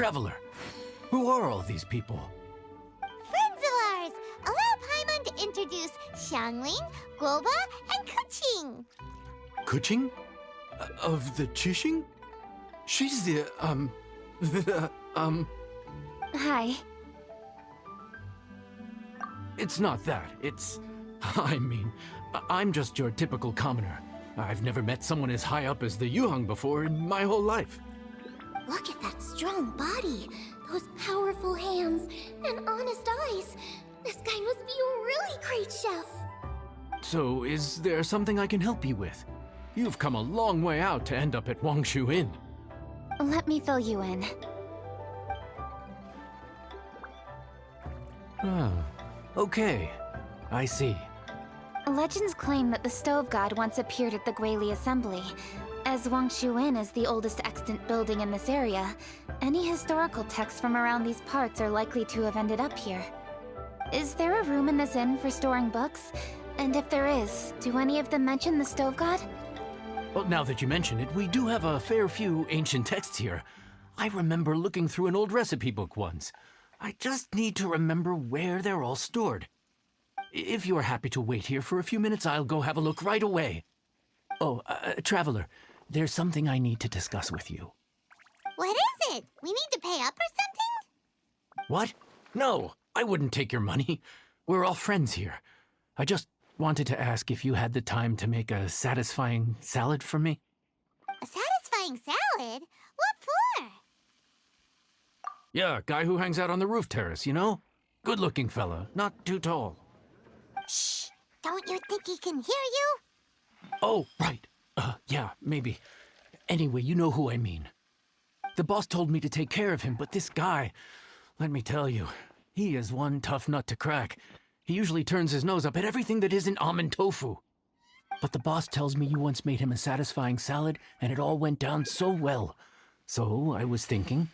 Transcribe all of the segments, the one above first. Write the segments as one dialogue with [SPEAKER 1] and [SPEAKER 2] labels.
[SPEAKER 1] Traveler, who are all these people?
[SPEAKER 2] Friends of ours! Allow Paimon to introduce Xiangling, Guoba, and Kuqing.
[SPEAKER 1] Kuqing? Of the Qixing? She's
[SPEAKER 3] Hi.
[SPEAKER 1] It's not that. I'm just your typical commoner. I've never met someone as high up as the Yuheng before in my whole life.
[SPEAKER 2] Look at that strong body, those powerful hands, and honest eyes. This guy must be a really great chef.
[SPEAKER 1] So, is there something I can help you with? You've come a long way out to end up at Wangshu Inn.
[SPEAKER 3] Let me fill you in.
[SPEAKER 1] Ah, okay. I see.
[SPEAKER 3] Legends claim that the Stove God once appeared at the Guili Assembly. As Wangshu Inn is the oldest extant building in this area, any historical texts from around these parts are likely to have ended up here. Is there a room in this inn for storing books? And if there is, do any of them mention the Stove God?
[SPEAKER 1] Well, now that you mention it, we do have a fair few ancient texts here. I remember looking through an old recipe book once. I just need to remember where they're all stored. If you're happy to wait here for a few minutes, I'll go have a look right away. Oh, Traveler, there's something I need to discuss with you.
[SPEAKER 2] What is it? We need to pay up or something?
[SPEAKER 1] What? No, I wouldn't take your money. We're all friends here. I just wanted to ask if you had the time to make a satisfying salad for me.
[SPEAKER 2] A satisfying salad? What for?
[SPEAKER 1] Yeah, guy who hangs out on the roof terrace, you know? Good-looking fella, not too tall.
[SPEAKER 2] Shh! Don't you think he can hear you?
[SPEAKER 1] Oh, right. Yeah, maybe. Anyway, you know who I mean. The boss told me to take care of him, but this guy, let me tell you, he is one tough nut to crack. He usually turns his nose up at everything that isn't almond tofu. But the boss tells me you once made him a satisfying salad, and it all went down so well. So I was thinking,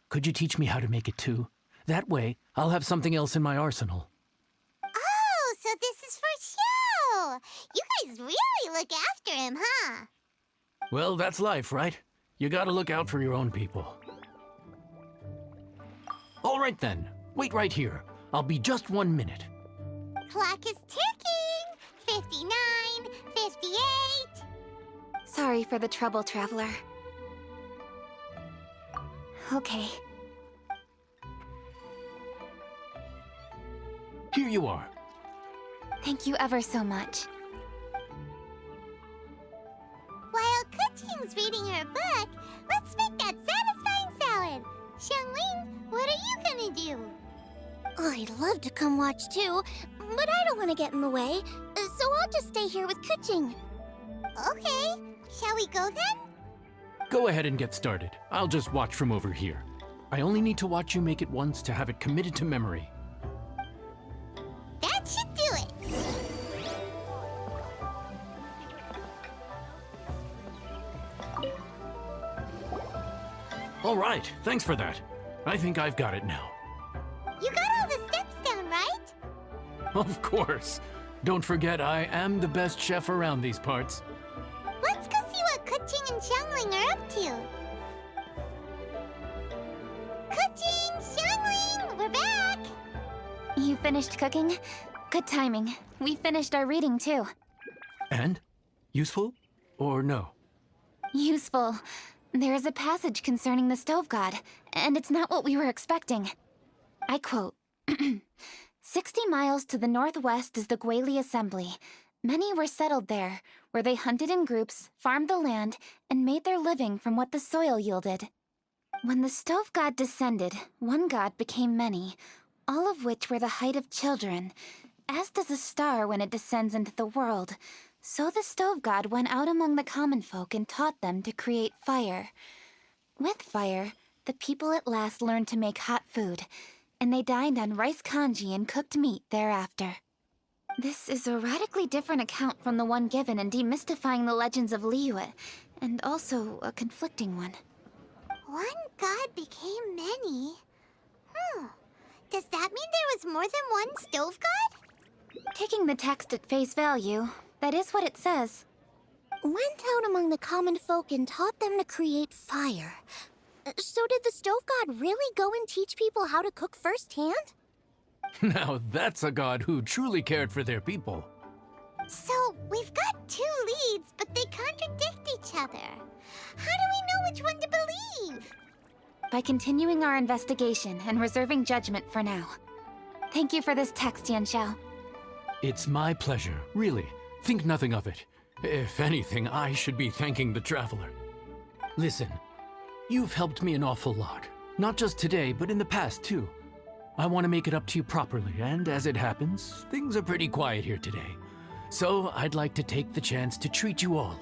[SPEAKER 1] could you teach me how to make it too? That way, I'll have something else in my arsenal.
[SPEAKER 2] Oh, so this is for show! You guys really look after him, huh?
[SPEAKER 1] Well, that's life, right? You gotta look out for your own people. All right then, wait right here. I'll be just 1 minute.
[SPEAKER 2] Clock is ticking! 59, 58...
[SPEAKER 3] Sorry for the trouble, Traveler. Okay.
[SPEAKER 1] Here you are.
[SPEAKER 3] Thank you ever so much.
[SPEAKER 2] While Kuqing's reading her book, let's make that satisfying salad. Xiangling, what are you gonna do? I'd love to come watch too, but I don't want to get in the way, so I'll just stay here with Kuqing. Okay, shall we go then?
[SPEAKER 1] Go ahead and get started. I'll just watch from over here. I only need to watch you make it once to have it committed to memory.
[SPEAKER 2] That should do it.
[SPEAKER 1] All right, thanks for that. I think I've got it now.
[SPEAKER 2] You got all the steps down, right?
[SPEAKER 1] Of course. Don't forget, I am the best chef around these parts.
[SPEAKER 2] Let's go see what Kuqing and Xiangling are up to. Kuqing, Xiangling, we're back!
[SPEAKER 3] You finished cooking? Good timing. We finished our reading too.
[SPEAKER 1] And? Useful? Or no?
[SPEAKER 3] Useful. There is a passage concerning the Stove God, and it's not what we were expecting. I quote, 60 miles to the northwest is the Guili Assembly. Many were settled there, where they hunted in groups, farmed the land, and made their living from what the soil yielded. When the Stove God descended, one god became many, all of which were the height of children. As does a star when it descends into the world, so the Stove God went out among the common folk and taught them to create fire. With fire, the people at last learned to make hot food, and they dined on rice congee and cooked meat thereafter. This is a radically different account from the one given in Demystifying the Legends of Liyue, and also a conflicting one.
[SPEAKER 2] One god became many? Does that mean there was more than one stove god?
[SPEAKER 3] Taking the text at face value, that is what it says.
[SPEAKER 2] Went out among the common folk and taught them to create fire. So did the stove god really go and teach people how to cook firsthand?
[SPEAKER 1] Now that's a god who truly cared for their people.
[SPEAKER 2] So, we've got two leads, but they contradict each other. How do we know which one to believe?
[SPEAKER 3] By continuing our investigation and reserving judgment for now. Thank you for this text, Yanxiao.
[SPEAKER 1] It's my pleasure, really. Think nothing of it. If anything, I should be thanking the traveler. Listen, you've helped me an awful lot. Not just today, but in the past, too. I want to make it up to you properly, and as it happens, things are pretty quiet here today. So I'd like to take the chance to treat you all.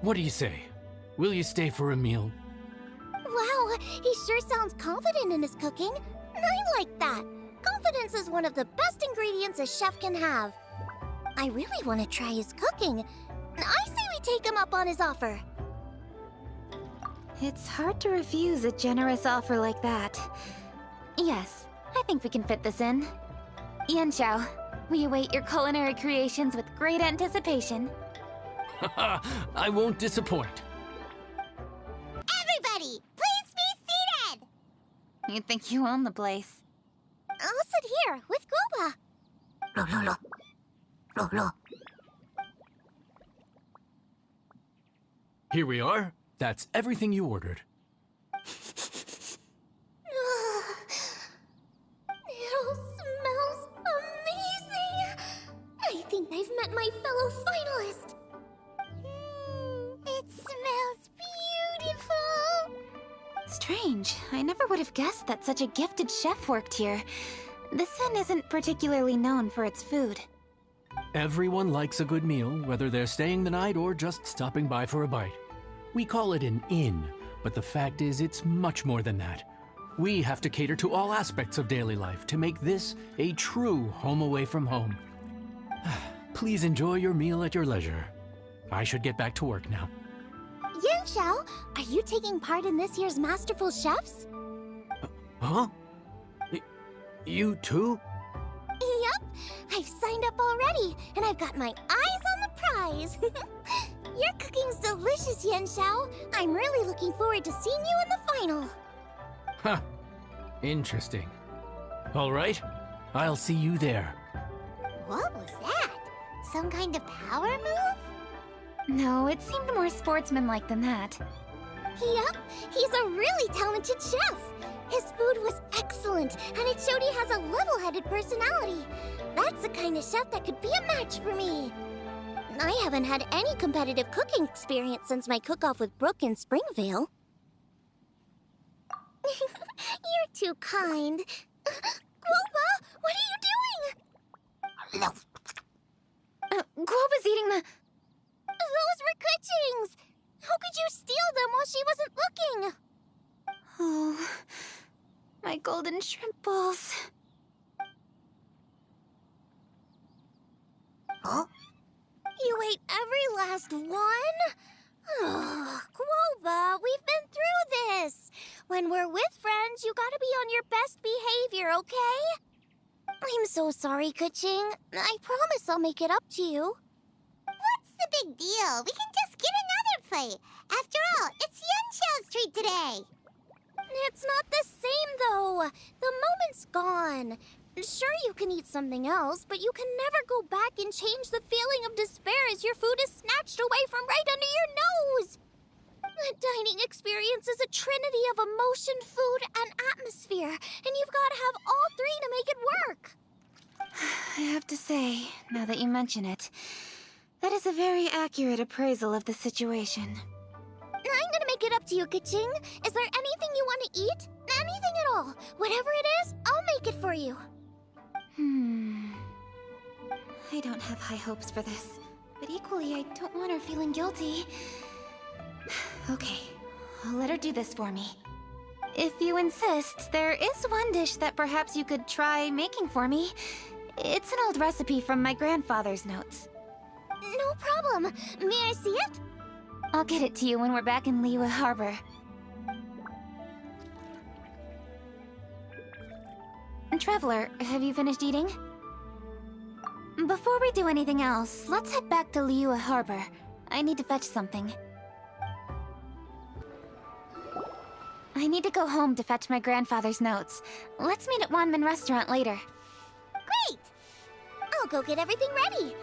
[SPEAKER 1] What do you say? Will you stay for a meal?
[SPEAKER 2] Wow, he sure sounds confident in his cooking. I like that. Confidence is one of the best ingredients a chef can have. I really want to try his cooking. I say we take him up on his offer.
[SPEAKER 3] It's hard to refuse a generous offer like that. Yes, I think we can fit this in. Yanxiao, we await your culinary creations with great anticipation.
[SPEAKER 1] I won't disappoint.
[SPEAKER 2] Everybody, please be seated!
[SPEAKER 3] You think you own the place.
[SPEAKER 2] I'll sit here with Guoba.
[SPEAKER 1] Here we are. That's everything you ordered.
[SPEAKER 2] It all smells amazing! I think I've met my fellow finalist. It smells beautiful!
[SPEAKER 3] Strange. I never would have guessed that such a gifted chef worked here. This inn isn't particularly known for its food.
[SPEAKER 1] Everyone likes a good meal, whether they're staying the night or just stopping by for a bite. We call it an inn, but the fact is it's much more than that. We have to cater to all aspects of daily life to make this a true home away from home. Please enjoy your meal at your leisure. I should get back to work now.
[SPEAKER 2] Yanxiao, are you taking part in this year's Masterful Chefs?
[SPEAKER 1] Huh? You too?
[SPEAKER 2] Yup, I've signed up already, and I've got my eyes on the prize. Your cooking's delicious, Yanxiao. I'm really looking forward to seeing you in the final.
[SPEAKER 1] Huh. Interesting. All right, I'll see you there.
[SPEAKER 2] What was that? Some kind of power move?
[SPEAKER 3] No, it seemed more sportsmanlike than that.
[SPEAKER 2] Yup, he's a really talented chef. His food was excellent, and it showed he has a level-headed personality. That's the kind of chef that could be a match for me. I haven't had any competitive cooking experience since my cook-off with Brooke in Springvale. You're too kind. Guoba, what are you doing?
[SPEAKER 3] Guoba's eating the...
[SPEAKER 2] Those were Kuching's! How could you steal them while she wasn't looking?
[SPEAKER 3] Oh, my golden shrimp balls.
[SPEAKER 2] Huh? You ate every last one? Oh, Guoba, we've been through this. When we're with friends, you gotta be on your best behavior, okay? I'm so sorry, Kuching. I promise I'll make it up to you. What's the big deal? We can just get another plate. After all, it's Yanxiao's treat today. It's not the same, though. The moment's gone. Sure, you can eat something else, but you can never go back and change the feeling of despair as your food is snatched away from right under your nose. The dining experience is a trinity of emotion, food, and atmosphere, and you've got to have all three to make it work.
[SPEAKER 3] I have to say, now that you mention it, that is a very accurate appraisal of the situation.
[SPEAKER 2] I'm gonna make it up to you, Kuching. Is there anything you want to eat? Anything at all. Whatever it is, I'll make it for you.
[SPEAKER 3] I don't have high hopes for this, but equally I don't want her feeling guilty. Okay, I'll let her do this for me. If you insist, there is one dish that perhaps you could try making for me. It's an old recipe from my grandfather's notes.
[SPEAKER 2] No problem. May I see it?
[SPEAKER 3] I'll get it to you when we're back in Liyue Harbor. Traveler, have you finished eating? Before we do anything else, let's head back to Liyue Harbor. I need to fetch something. I need to go home to fetch my grandfather's notes. Let's meet at Wanman Restaurant later.
[SPEAKER 2] Great! I'll go get everything ready.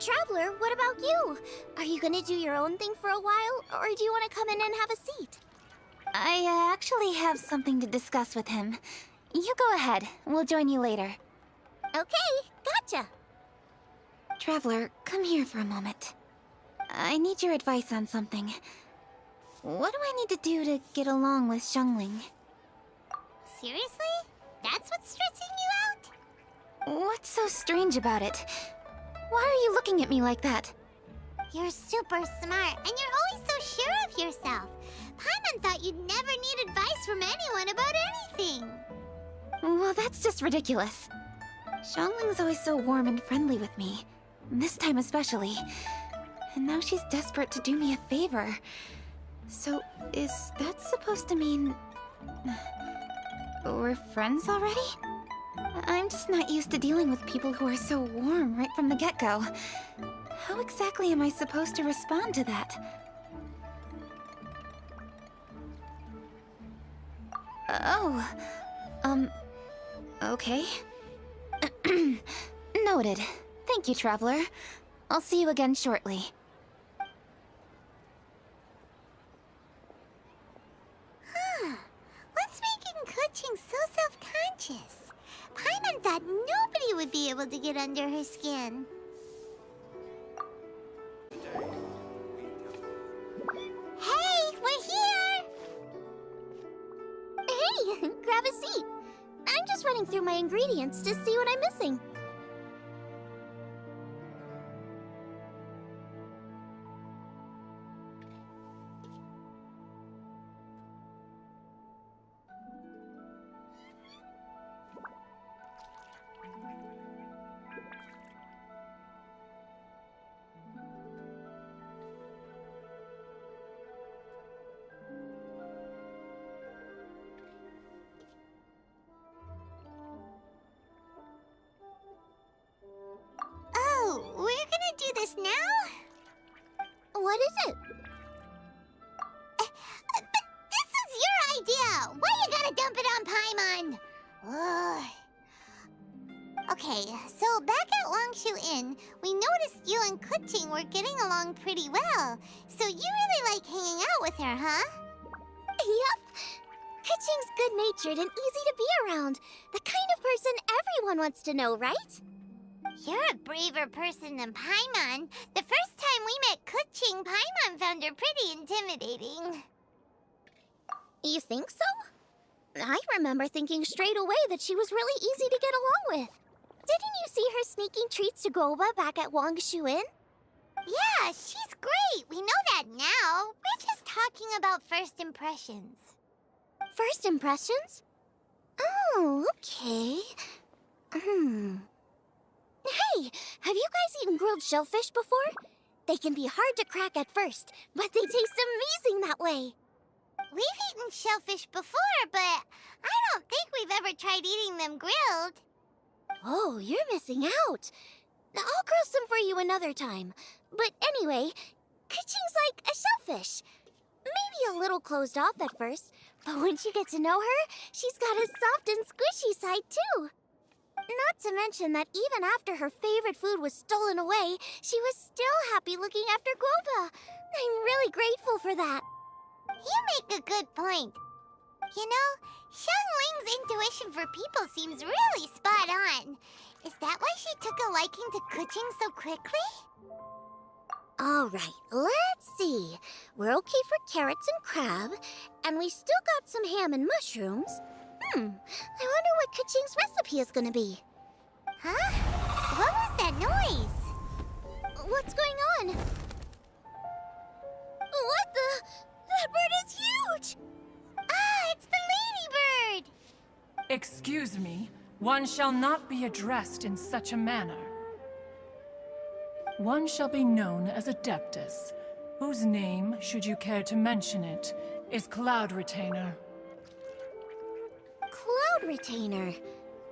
[SPEAKER 2] Traveler, what about you? Are you gonna do your own thing for a while, or do you want to come in and have a seat?
[SPEAKER 3] I actually have something to discuss with him. You go ahead. We'll join you later.
[SPEAKER 2] Okay, gotcha.
[SPEAKER 3] Traveler, come here for a moment. I need your advice on something. What do I need to do to get along with Xiangling?
[SPEAKER 2] Seriously? That's what's stressing you out?
[SPEAKER 3] What's so strange about it? Why are you looking at me like that?
[SPEAKER 2] You're super smart, and you're always so sure of yourself. Paimon thought you'd never need advice from anyone about anything.
[SPEAKER 3] Well, that's just ridiculous. Xiangling's always so warm and friendly with me. This time especially. And now she's desperate to do me a favor. So, is that supposed to mean... we're friends already? I'm just not used to dealing with people who are so warm right from the get-go. How exactly am I supposed to respond to that? Oh, okay. Noted. Thank you, Traveler. I'll see you again shortly.
[SPEAKER 2] What's making Kuching so self-conscious? Paimon thought nobody would be able to get under her skin. Hey, we're here! Hey, grab a seat. I'm just running through my ingredients to see what I'm missing. Oh, we're gonna do this now? What is it? But this is your idea! Why you gotta dump it on Paimon? Ugh. Okay, so back at Longshu Inn, we noticed you and Kuching were getting along pretty well. So you really like hanging out with her, huh? Yup. Kuching's good-natured and easy to be around. The kind of person everyone wants to know, right? You're a braver person than Paimon. The first time we met Kuching, Paimon found her pretty intimidating. You think so? I remember thinking straight away that she was really easy to get along with. Didn't you see her sneaking treats to Goba back at Wangshu Inn? Yeah, she's great. We know that now. We're just talking about first impressions. First impressions? Oh, okay. Hey, have you guys eaten grilled shellfish before? They can be hard to crack at first, but they taste amazing that way. We've eaten shellfish before, but I don't think we've ever tried eating them grilled. Oh, you're missing out. I'll grill some for you another time. But anyway, Kuching's like a shellfish. Maybe a little closed off at first, but once you get to know her, she's got a soft and squishy side too. Not to mention that even after her favorite food was stolen away, she was still happy looking after Guoba. I'm really grateful for that. You make a good point. You know, Xiangling's intuition for people seems really spot on. Is that why she took a liking to Kuching so quickly? All right, let's see. We're okay for carrots and crab, and we still got some ham and mushrooms. I wonder what Kuching's recipe is gonna be. Huh? What was that noise? What's going on? What the? That bird is huge! Ah, it's the ladybird!
[SPEAKER 4] Excuse me, one shall not be addressed in such a manner. One shall be known as Adeptus, whose name, should you care to mention it, is Cloud Retainer.
[SPEAKER 2] Cloud Retainer.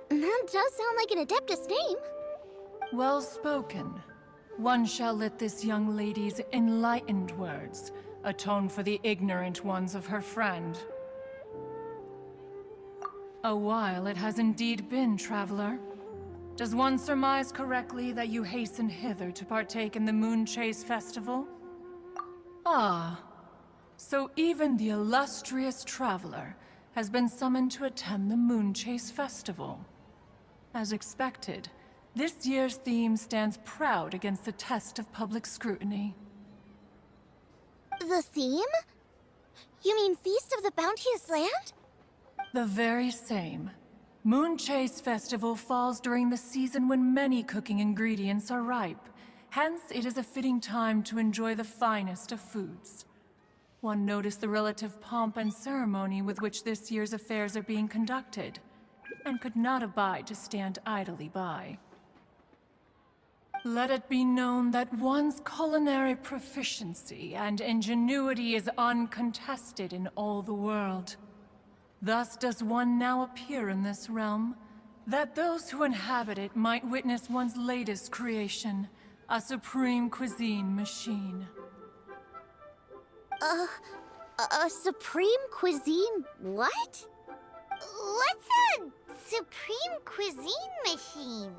[SPEAKER 2] That does sound like an Adeptus name.
[SPEAKER 4] Well spoken. One shall let this young lady's enlightened words atone for the ignorant ones of her friend. A while it has indeed been, traveler. Does one surmise correctly that you hasten hither to partake in the Moon Chase Festival? Ah, so even the illustrious traveler has been summoned to attend the Moon Chase Festival. As expected, this year's theme stands proud against the test of public scrutiny.
[SPEAKER 2] The theme? You mean Feast of the Bounteous Land?
[SPEAKER 4] The very same. Moon Chase Festival falls during the season when many cooking ingredients are ripe. Hence, it is a fitting time to enjoy the finest of foods. One noticed the relative pomp and ceremony with which this year's affairs are being conducted, and could not abide to stand idly by. Let it be known that one's culinary proficiency and ingenuity is uncontested in all the world. Thus does one now appear in this realm, that those who inhabit it might witness one's latest creation, a supreme cuisine machine.
[SPEAKER 2] A supreme cuisine what? What's a supreme cuisine machine?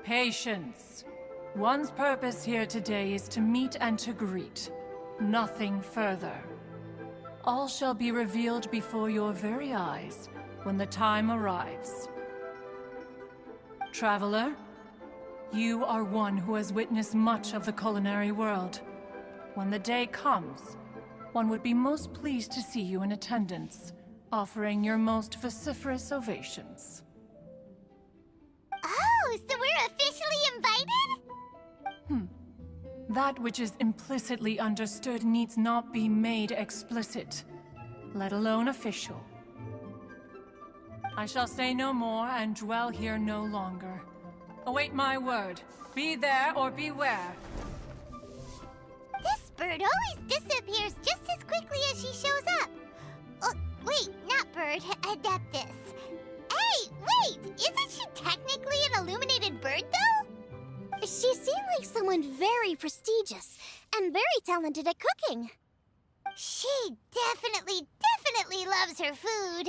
[SPEAKER 4] Patience. One's purpose here today is to meet and to greet. Nothing further. All shall be revealed before your very eyes when the time arrives. Traveler, you are one who has witnessed much of the culinary world. When the day comes, one would be most pleased to see you in attendance, offering your most vociferous ovations.
[SPEAKER 2] Oh, so we're officially invited?
[SPEAKER 4] That which is implicitly understood needs not be made explicit, let alone official. I shall say no more and dwell here no longer. Await my word. Be there or beware.
[SPEAKER 2] This bird always disappears just as quickly as she shows up. Oh, wait, not bird, Adeptus. Hey, wait! Isn't she technically an illuminated bird, though? She seemed like someone very prestigious and very talented at cooking. She definitely loves her food.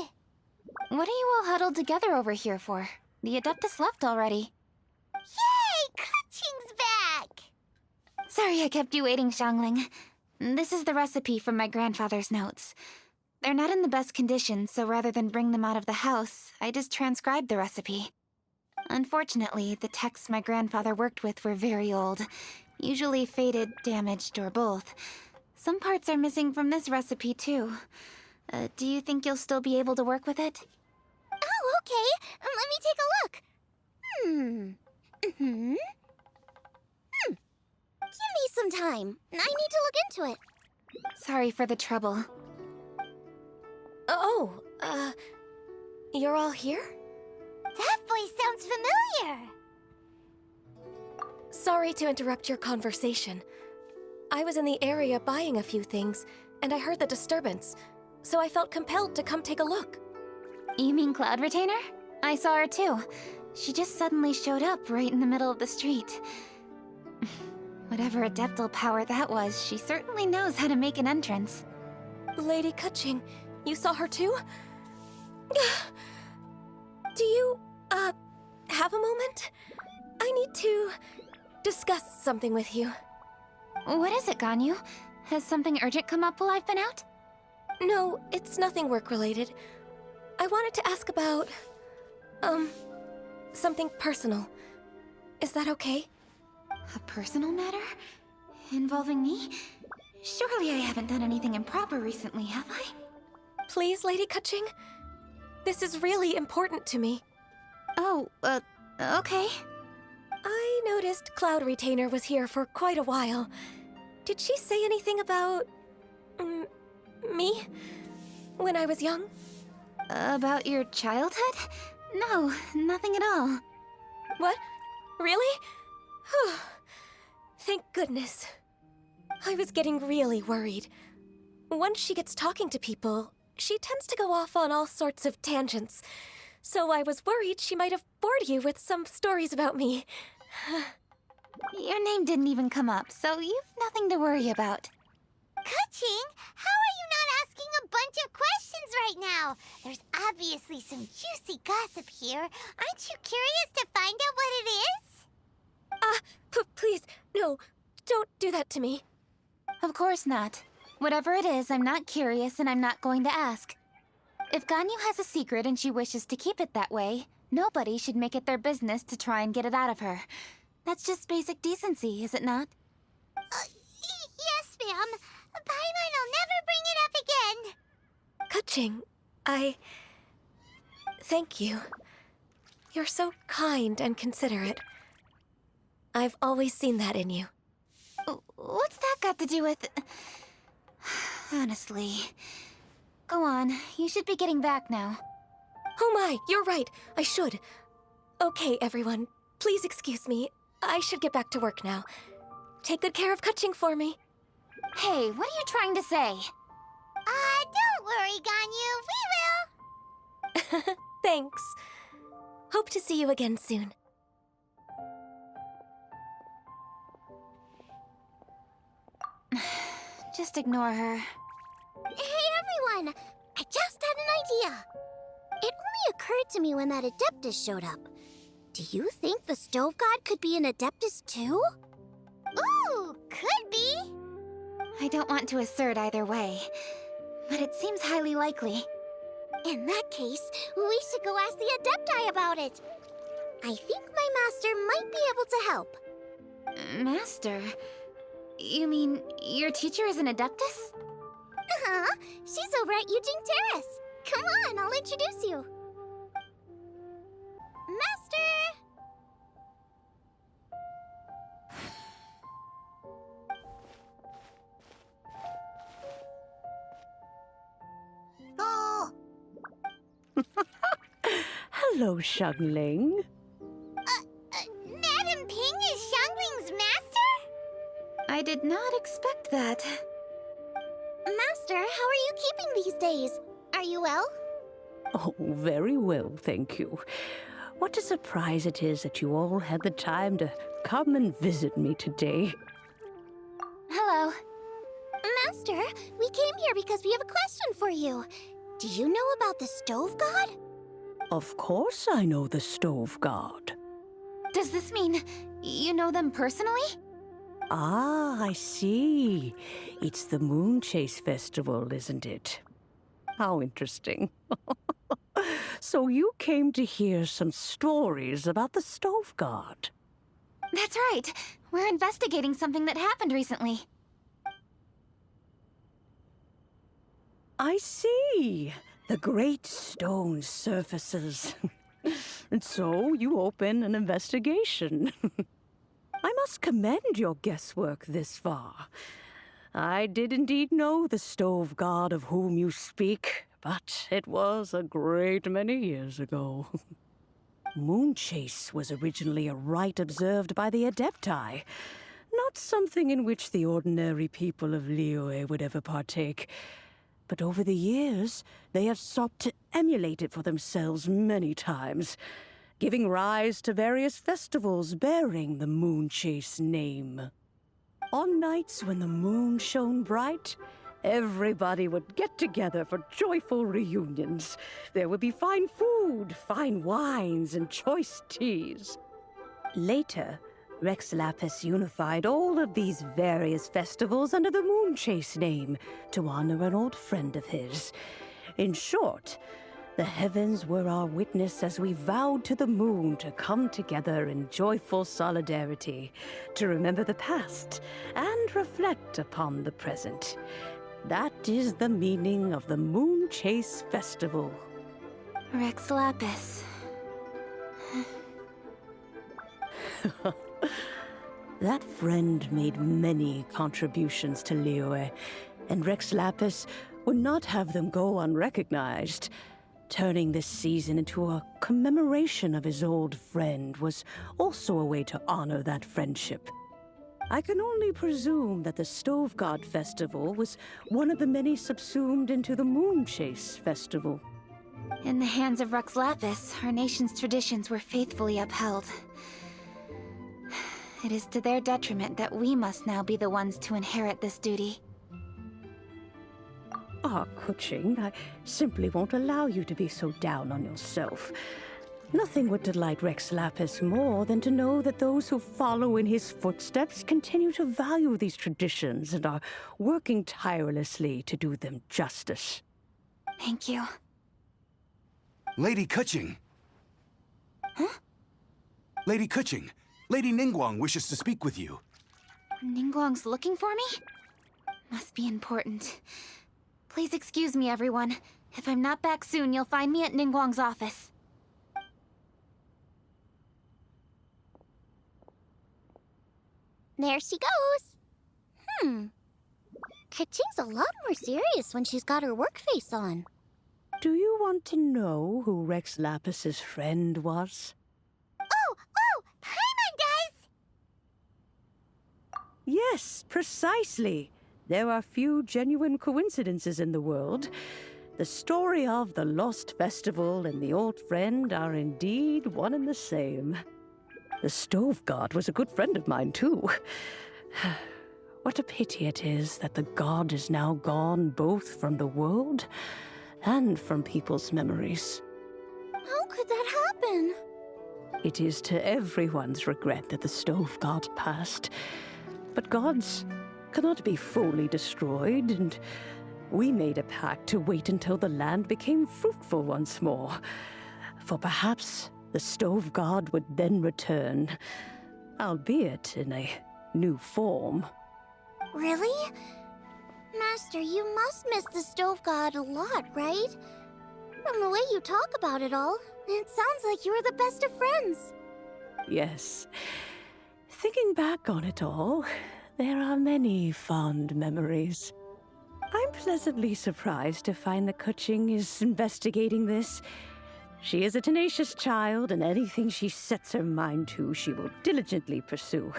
[SPEAKER 3] What are you all huddled together over here for? The Adeptus left already.
[SPEAKER 2] Yay! Kuching's back!
[SPEAKER 3] Sorry I kept you waiting, Xiangling. This is the recipe from my grandfather's notes. They're not in the best condition, so rather than bring them out of the house, I just transcribed the recipe. Unfortunately, the texts my grandfather worked with were very old, usually faded, damaged, or both. Some parts are missing from this recipe, too. Do you think you'll still be able to work with it?
[SPEAKER 2] Oh, okay. Let me take a look. Give me some time. I need to look into it.
[SPEAKER 3] Sorry for the trouble.
[SPEAKER 5] Oh, you're all here?
[SPEAKER 2] That voice sounds familiar.
[SPEAKER 5] Sorry to interrupt your conversation. I was in the area buying a few things, and I heard the disturbance, so I felt compelled to come take a look.
[SPEAKER 3] You mean Cloud Retainer? I saw her too. She just suddenly showed up right in the middle of the street. Whatever adeptal power that was, she certainly knows how to make an entrance.
[SPEAKER 5] Lady Kuching, you saw her too? Do you, have a moment? I need to discuss something with you.
[SPEAKER 3] What is it, Ganyu? Has something urgent come up while I've been out?
[SPEAKER 5] No, it's nothing work-related. I wanted to ask about, something personal. Is that okay?
[SPEAKER 3] A personal matter? Involving me? Surely I haven't done anything improper recently, have I?
[SPEAKER 5] Please, Lady Kuching? This is really important to me.
[SPEAKER 3] Oh, okay.
[SPEAKER 5] I noticed Cloud Retainer was here for quite a while. Did she say anything about... me? When I was young?
[SPEAKER 3] About your childhood? No, nothing at all.
[SPEAKER 5] What? Really? Whew. Thank goodness. I was getting really worried. Once she gets talking to people, she tends to go off on all sorts of tangents. so I was worried she might have bored you with some stories about me.
[SPEAKER 3] Your name didn't even come up, so you've nothing to worry about.
[SPEAKER 2] Kuching, how are you not asking a bunch of questions right now? There's obviously some juicy gossip here. Aren't you curious to find out what it is?
[SPEAKER 5] Please, no, don't do that to me.
[SPEAKER 3] Of course not. Whatever it is, I'm not curious and I'm not going to ask. If Ganyu has a secret and she wishes to keep it that way, nobody should make it their business to try and get it out of her. That's just basic decency, is it not?
[SPEAKER 2] Yes, ma'am. Paimon will never bring it up again.
[SPEAKER 5] Kuching, thank you. You're so kind and considerate. I've always seen that in you.
[SPEAKER 3] What's that got to do with... Honestly. Go on, you should be getting back now.
[SPEAKER 5] Oh my, you're right. I should. Okay, everyone. Please excuse me. I should get back to work now. Take good care of Kuching for me.
[SPEAKER 3] Hey, what are you trying to say?
[SPEAKER 2] Don't worry, Ganyu. We will.
[SPEAKER 5] Thanks. Hope to see you again soon.
[SPEAKER 3] Just ignore her.
[SPEAKER 2] Hey, everyone. I just had an idea. It only occurred to me when that Adeptus showed up. Do you think the Stove God could be an Adeptus too? Ooh, could be.
[SPEAKER 3] I don't want to assert either way, but it seems highly likely.
[SPEAKER 2] In that case, we should go ask the Adepti about it. I think my master might be able to help.
[SPEAKER 3] Master? You mean your teacher is an Adeptus?
[SPEAKER 2] Uh-huh. She's over at Eugene Terrace. Come on, I'll introduce you. Master! Oh!
[SPEAKER 6] Hello, Xiangling.
[SPEAKER 2] Madam Ping is Xiangling's master?
[SPEAKER 3] I did not expect that.
[SPEAKER 2] Master, how are you keeping these days? Are you well?
[SPEAKER 6] Oh, very well, thank you. What a surprise it is that you all had the time to come and visit me today.
[SPEAKER 3] Hello.
[SPEAKER 2] Master, we came here because we have a question for you. Do you know about the Stove God?
[SPEAKER 6] Of course I know the Stove God.
[SPEAKER 3] Does this mean you know them personally?
[SPEAKER 6] Ah, I see. It's the Moon Chase Festival, isn't it? How interesting. So you came to hear some stories about the Stove God.
[SPEAKER 3] That's right. We're investigating something that happened recently.
[SPEAKER 6] I see. The great stone surfaces. And so you open an investigation. I must commend your guesswork this far. I did indeed know the Stove God of whom you speak, but it was a great many years ago. Moon Chase was originally a rite observed by the Adepti, not something in which the ordinary people of Liyue would ever partake. But over the years, they have sought to emulate it for themselves many times, giving rise to various festivals bearing the Moon Chase name. On nights when the moon shone bright, everybody would get together for joyful reunions. There would be fine food, fine wines, and choice teas. Later, Rex Lapis unified all of these various festivals under the Moon Chase name to honor an old friend of his. In short, the heavens were our witness as we vowed to the moon to come together in joyful solidarity, to remember the past and reflect upon the present. That is the meaning of the Moon Chase Festival.
[SPEAKER 3] Rex Lapis.
[SPEAKER 6] That friend made many contributions to Liyue, and Rex Lapis would not have them go unrecognized. Turning this season into a commemoration of his old friend was also a way to honor that friendship. I can only presume that the Stove God Festival was one of the many subsumed into the Moon Chase Festival.
[SPEAKER 3] In the hands of Rux Lapis, our nation's traditions were faithfully upheld. It is to their detriment that we must now be the ones to inherit this duty.
[SPEAKER 6] Ah, Kuching, I simply won't allow you to be so down on yourself. Nothing would delight Rex Lapis more than to know that those who follow in his footsteps continue to value these traditions and are working tirelessly to do them justice.
[SPEAKER 3] Thank you.
[SPEAKER 7] Lady Kuching.
[SPEAKER 3] Huh?
[SPEAKER 7] Lady Kuching, Lady Ningguang wishes to speak with you.
[SPEAKER 3] Ningguang's looking for me? Must be important. Please excuse me, everyone. If I'm not back soon, you'll find me at Ningguang's office.
[SPEAKER 2] There she goes. Kaching's a lot more serious when she's got her work face on.
[SPEAKER 6] Do you want to know who Rex Lapis's friend was?
[SPEAKER 2] Oh! Paimon does!
[SPEAKER 6] Yes, precisely. There are few genuine coincidences in the world. The story of the Lost Festival and the old friend are indeed one and the same. The Stove God was a good friend of mine, too. What a pity it is that the god is now gone both from the world and from people's memories.
[SPEAKER 2] How could that happen?
[SPEAKER 6] It is to everyone's regret that the Stove God passed. But gods cannot be fully destroyed, and we made a pact to wait until the land became fruitful once more. For perhaps the Stove God would then return, albeit in a new form.
[SPEAKER 2] Really? Master, you must miss the Stove God a lot, right? From the way you talk about it all, it sounds like you were the best of friends.
[SPEAKER 6] Yes. Thinking back on it all, there are many fond memories. I'm pleasantly surprised to find that Kuching is investigating this. She is a tenacious child, and anything she sets her mind to, she will diligently pursue.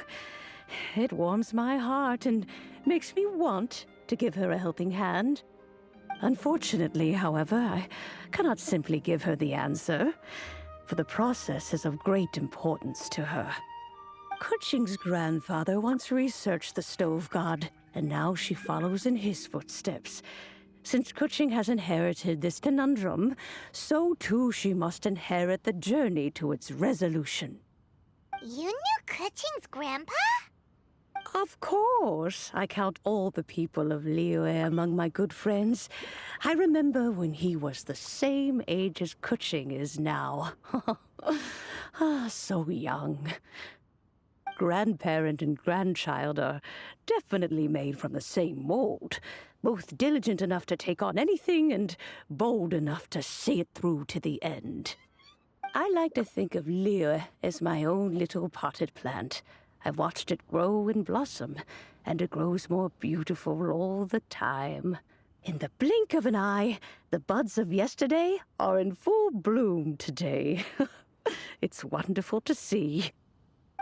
[SPEAKER 6] It warms my heart and makes me want to give her a helping hand. Unfortunately, however, I cannot simply give her the answer, for the process is of great importance to her. Kuching's grandfather once researched the Stove God, and now she follows in his footsteps. Since Kuching has inherited this conundrum, so too she must inherit the journey to its resolution.
[SPEAKER 2] You knew Kuching's grandpa?
[SPEAKER 6] Of course. I count all the people of Liyue among my good friends. I remember when he was the same age as Kuching is now. So young. Grandparent and grandchild are definitely made from the same mold. Both diligent enough to take on anything and bold enough to see it through to the end. I like to think of Liyue as my own little potted plant. I've watched it grow and blossom, and it grows more beautiful all the time. In the blink of an eye, the buds of yesterday are in full bloom today. It's wonderful to see.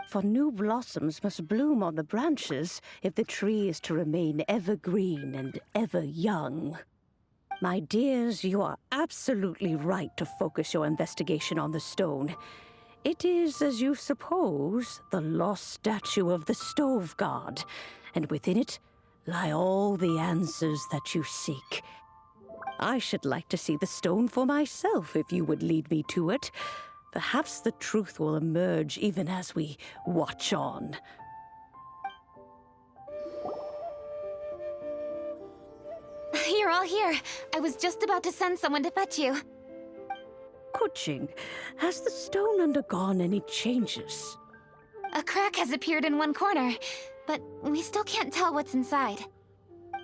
[SPEAKER 6] For new blossoms must bloom on the branches if the tree is to remain evergreen and ever young. My dears, you are absolutely right to focus your investigation on the stone. It is, as you suppose, the lost statue of the Stove God, and within it lie all the answers that you seek. I should like to see the stone for myself if you would lead me to it. Perhaps the truth will emerge even as we watch on.
[SPEAKER 3] You're all here. I was just about to send someone to fetch you.
[SPEAKER 6] Kuching, has the stone undergone any changes?
[SPEAKER 3] A crack has appeared in one corner, but we still can't tell what's inside.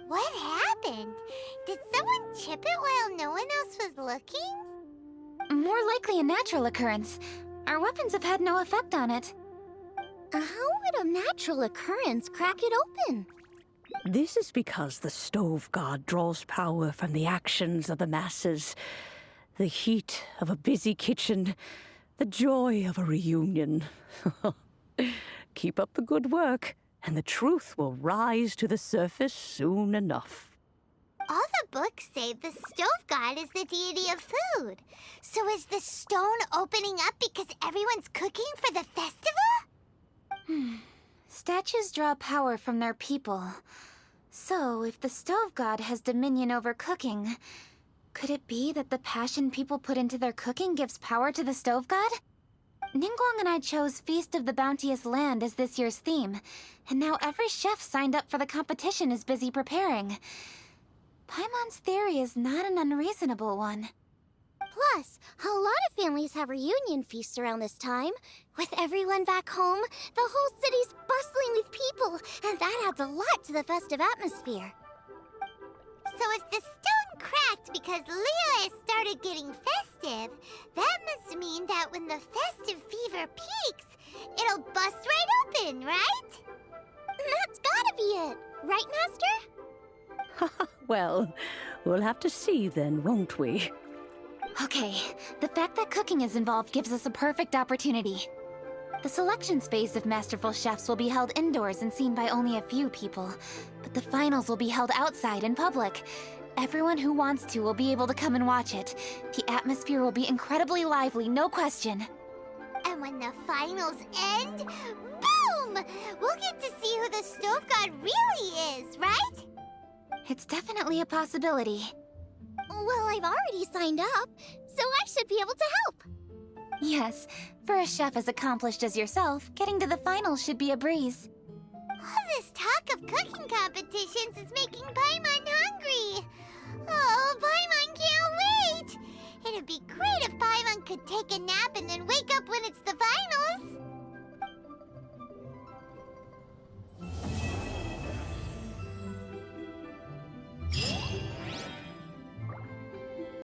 [SPEAKER 2] What happened? Did someone chip it while no one else was looking?
[SPEAKER 3] More likely a natural occurrence. Our weapons have had no effect on it.
[SPEAKER 2] How would a natural occurrence crack it open?
[SPEAKER 6] This is because the Stove God draws power from the actions of the masses. The heat of a busy kitchen, the joy of a reunion. Keep up the good work, and the truth will rise to the surface soon enough.
[SPEAKER 2] All the books say the stove god is the deity of food. So is the stone opening up because everyone's cooking for the festival?
[SPEAKER 3] Statues draw power from their people. So, if the stove god has dominion over cooking, could it be that the passion people put into their cooking gives power to the stove god? Ningguang and I chose Feast of the Bounteous Land as this year's theme, and now every chef signed up for the competition is busy preparing. Paimon's theory is not an unreasonable one.
[SPEAKER 2] Plus, a lot of families have reunion feasts around this time. With everyone back home, the whole city's bustling with people, and that adds a lot to the festive atmosphere. So if the stone cracked because Leo started getting festive, that must mean that when the festive fever peaks, it'll bust right open, right? That's gotta be it, right, Master?
[SPEAKER 6] Well, we'll have to see then, won't we?
[SPEAKER 3] Okay, the fact that cooking is involved gives us a perfect opportunity. The selections phase of Masterful Chefs will be held indoors and seen by only a few people, but the finals will be held outside in public. Everyone who wants to will be able to come and watch it. The atmosphere will be incredibly lively, no question.
[SPEAKER 2] And when the finals end, boom! We'll get to see who the stove god really is, right?
[SPEAKER 3] It's definitely a possibility.
[SPEAKER 2] Well, I've already signed up, so I should be able to help.
[SPEAKER 3] Yes, for a chef as accomplished as yourself, getting to the finals should be a breeze.
[SPEAKER 2] All this talk of cooking competitions is making Paimon hungry. Oh, Paimon can't wait! It'd be great if Paimon could take a nap and then wake up when it's the finals.